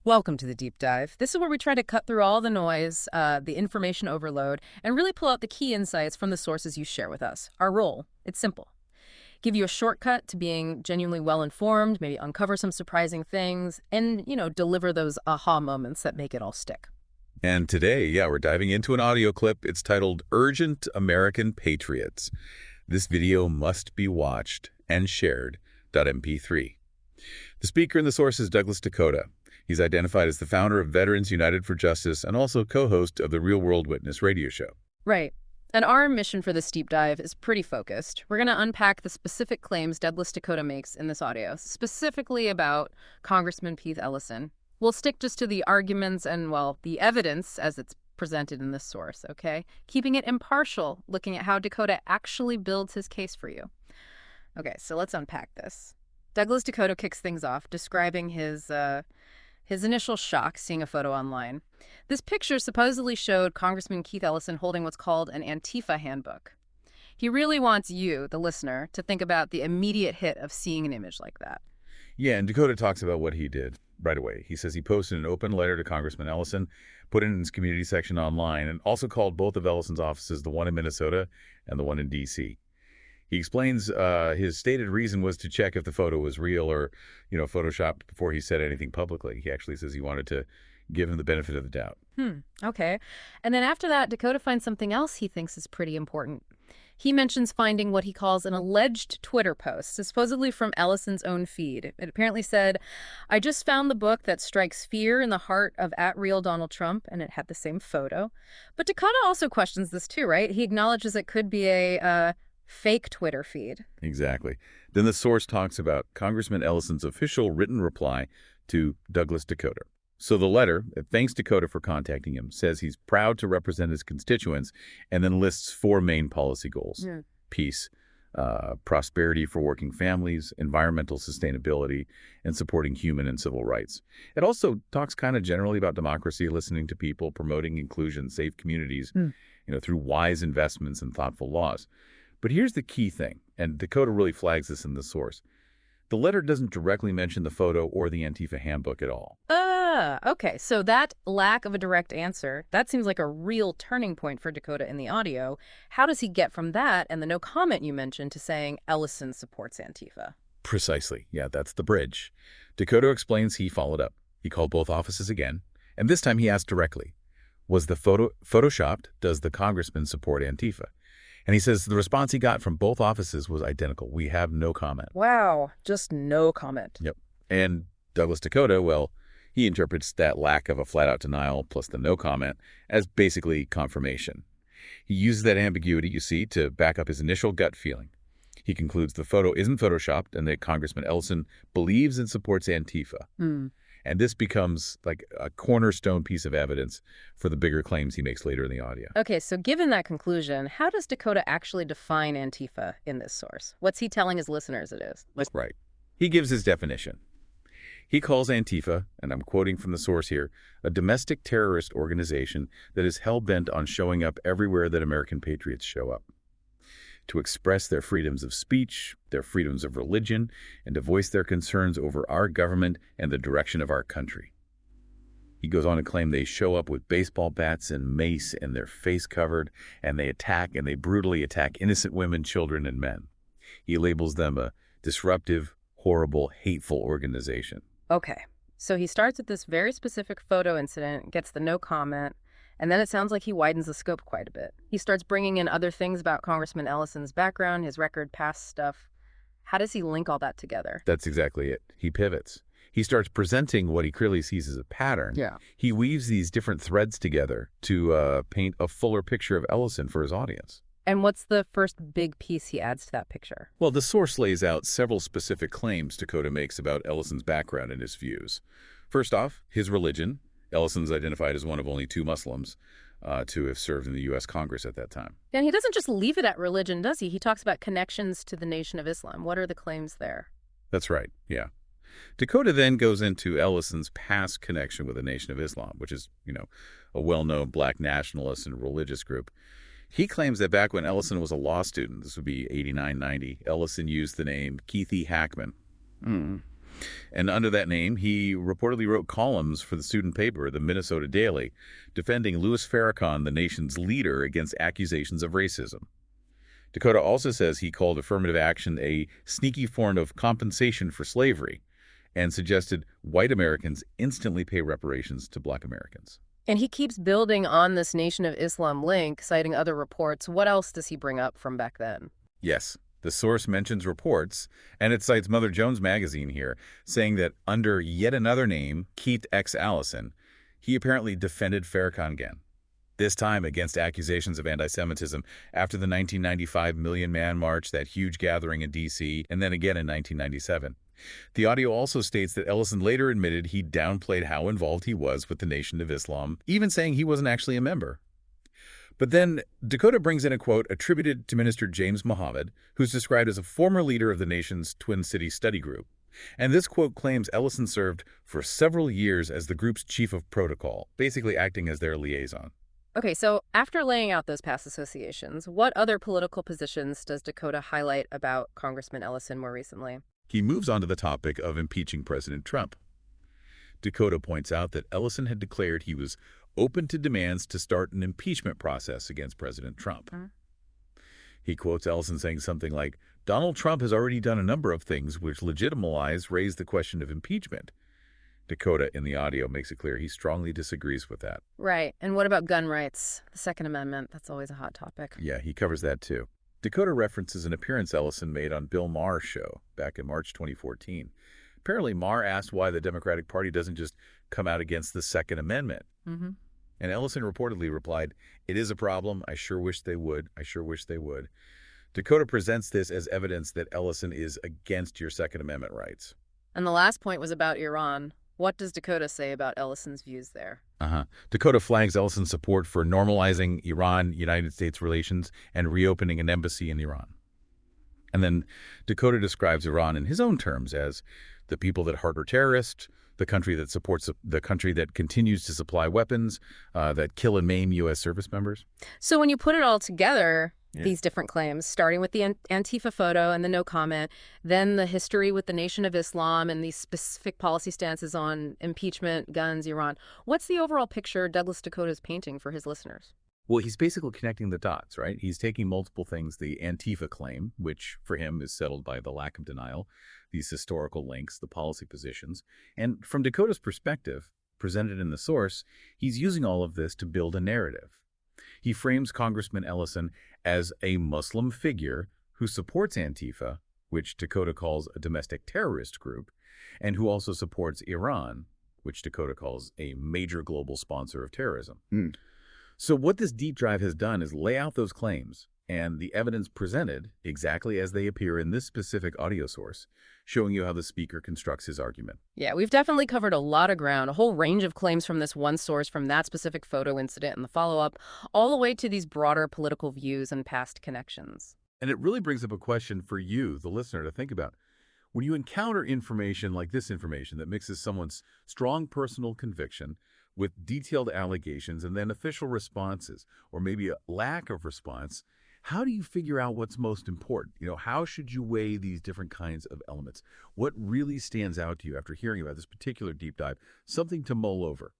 Welcome to the deep dive. This is where we try to cut through all the noise, the information overload, and really pull out the key insights from the sources you share with us. Our role, it's simple. Give you a shortcut to being genuinely well-informed, maybe uncover some surprising things, and, deliver those aha moments that make it all stick. And today, we're diving into an audio clip. It's titled Urgent American Patriots. This video must be watched and shared. .mp3. The speaker in the source is Douglas Dakota. He's identified as the founder of Veterans United for Justice and also co-host of the Real World Witness radio show. Right. And our mission for this deep dive is pretty focused. We're going to unpack the specific claims Douglas Dakota makes in this audio, specifically about Congressman Pete Ellison. We'll stick just to the arguments and, well, the evidence as it's presented in this source, okay? Keeping it impartial, looking at how Dakota actually builds his case for you. Okay, so let's unpack this. Douglas Dakota kicks things off, describing his initial shock seeing a photo online. This picture supposedly showed Congressman Keith Ellison holding what's called an Antifa handbook. He really wants you, the listener, to think about the immediate hit of seeing an image like that. Yeah, and Dakota talks about what he did right away. He says he posted an open letter to Congressman Ellison, put it in his community section online, and also called both of Ellison's offices, the one in Minnesota and the one in D.C. He explains his stated reason was to check if the photo was real or, photoshopped before he said anything publicly. He actually says he wanted to give him the benefit of the doubt. Okay. And then after that, Dakota finds something else he thinks is pretty important. He mentions finding what he calls an alleged Twitter post, supposedly from Ellison's own feed. It apparently said, "I just found the book that strikes fear in the heart of @real Donald Trump," and it had the same photo. But Dakota also questions this too, right? He acknowledges it could be a fake Twitter feed. Exactly. Then the source talks about Congressman Ellison's official written reply to Douglas Dakota. So the letter, thanks Dakota for contacting him, says he's proud to represent his constituents and then lists four main policy goals. Peace, prosperity for working families, environmental sustainability, and supporting human and civil rights. It also talks kind of generally about democracy, listening to people, promoting inclusion, safe communities, through wise investments and thoughtful laws. But here's the key thing, and Dakota really flags this in the source. The letter doesn't directly mention the photo or the Antifa handbook at all. Okay. So that lack of a direct answer, that seems like a real turning point for Dakota in the audio. How does he get from that and the no comment you mentioned to saying Ellison supports Antifa? Precisely. Yeah, that's the bridge. Dakota explains he followed up. He called both offices again, and this time he asked directly, was the photo photoshopped? Does the congressman support Antifa? And he says the response he got from both offices was identical. We have no comment. Wow, just no comment. Yep. And Douglas Dakota, well, he interprets that lack of a flat-out denial plus the no comment as basically confirmation. He uses that ambiguity, you see, to back up his initial gut feeling. He concludes the photo isn't photoshopped and that Congressman Ellison believes and supports Antifa. And this becomes like a cornerstone piece of evidence for the bigger claims he makes later in the audio. Okay, so given that conclusion, how does Dakota actually define Antifa in this source? What's he telling his listeners it is? Right. He gives his definition. He calls Antifa, and I'm quoting from the source here, a domestic terrorist organization that is hell-bent on showing up everywhere that American patriots show up, to express their freedoms of speech, their freedoms of religion, and to voice their concerns over our government and the direction of our country. He goes on to claim they show up with baseball bats and mace and their face covered, and they attack and they brutally attack innocent women, children, and men. He labels them a disruptive, horrible, hateful organization. Okay, so he starts with this very specific photo incident, gets the no comment, and then it sounds like he widens the scope quite a bit. He starts bringing in other things about Congressman Ellison's background, his record, past stuff. How does he link all that together? That's exactly it. He pivots. He starts presenting what he clearly sees as a pattern. Yeah. He weaves these different threads together to paint a fuller picture of Ellison for his audience. And what's the first big piece he adds to that picture? Well, the source lays out several specific claims Dakota makes about Ellison's background and his views. First off, his religion. Ellison's identified as one of only 2 Muslims to have served in the U.S. Congress at that time. And he doesn't just leave it at religion, does he? He talks about connections to the Nation of Islam. What are the claims there? That's right, yeah. Dakota then goes into Ellison's past connection with the Nation of Islam, which is, a well-known black nationalist and religious group. He claims that back when Ellison was a law student, this would be 89, 90, Ellison used the name Keith E. Hackman. And under that name, he reportedly wrote columns for the student paper, the Minnesota Daily, defending Louis Farrakhan, the nation's leader, against accusations of racism. Dakota also says he called affirmative action a sneaky form of compensation for slavery and suggested white Americans instantly pay reparations to black Americans. And he keeps building on this Nation of Islam link, citing other reports. What else does he bring up from back then? Yes, the source mentions reports, and it cites Mother Jones magazine here, saying that under yet another name, Keith X. Ellison, he apparently defended Farrakhan again, this time against accusations of anti-Semitism after the 1995 Million Man March, that huge gathering in D.C., and then again in 1997. The audio also states that Ellison later admitted he downplayed how involved he was with the Nation of Islam, even saying he wasn't actually a member. But then Dakota brings in a quote attributed to Minister James Mohammed, who's described as a former leader of the nation's Twin Cities study group. And this quote claims Ellison served for several years as the group's chief of protocol, basically acting as their liaison. Okay, so after laying out those past associations, what other political positions does Dakota highlight about Congressman Ellison more recently? He moves on to the topic of impeaching President Trump. Dakota points out that Ellison had declared he was open to demands to start an impeachment process against President Trump. He quotes Ellison saying something like, "Donald Trump has already done a number of things which raise the question of impeachment." Dakota, in the audio, makes it clear he strongly disagrees with that. Right. And what about gun rights? The Second Amendment, that's always a hot topic. Yeah, he covers that too. Dakota references an appearance Ellison made on Bill Maher's show back in March 2014. Apparently, Maher asked why the Democratic Party doesn't just come out against the Second Amendment. And Ellison reportedly replied, "It is a problem. I sure wish they would. I sure wish they would." Dakota presents this as evidence that Ellison is against your Second Amendment rights. And the last point was about Iran. What does Dakota say about Ellison's views there? Dakota flags Ellison's support for normalizing Iran-United States relations and reopening an embassy in Iran. And then Dakota describes Iran in his own terms as the people that harbor terrorists, the country that supports the country that continues to supply weapons, that kill and maim U.S. service members. So when you put it all together, these different claims, starting with the Antifa photo and the no comment, then the history with the Nation of Islam and these specific policy stances on impeachment, guns, Iran, what's the overall picture Douglas Dakota is painting for his listeners? Well, he's basically connecting the dots, right? He's taking multiple things, the Antifa claim, which for him is settled by the lack of denial, these historical links, the policy positions. And from Dakota's perspective, presented in the source, he's using all of this to build a narrative. He frames Congressman Ellison as a Muslim figure who supports Antifa, which Dakota calls a domestic terrorist group, and who also supports Iran, which Dakota calls a major global sponsor of terrorism. So what this deep dive has done is lay out those claims and the evidence presented exactly as they appear in this specific audio source, showing you how the speaker constructs his argument. Yeah, we've definitely covered a lot of ground, a whole range of claims from this one source, from that specific photo incident and the follow-up, all the way to these broader political views and past connections. And it really brings up a question for you, the listener, to think about. When you encounter information like this information that mixes someone's strong personal conviction with detailed allegations and then official responses, or maybe a lack of response, how do you figure out what's most important? How should you weigh these different kinds of elements? What really stands out to you after hearing about this particular deep dive? Something to mull over.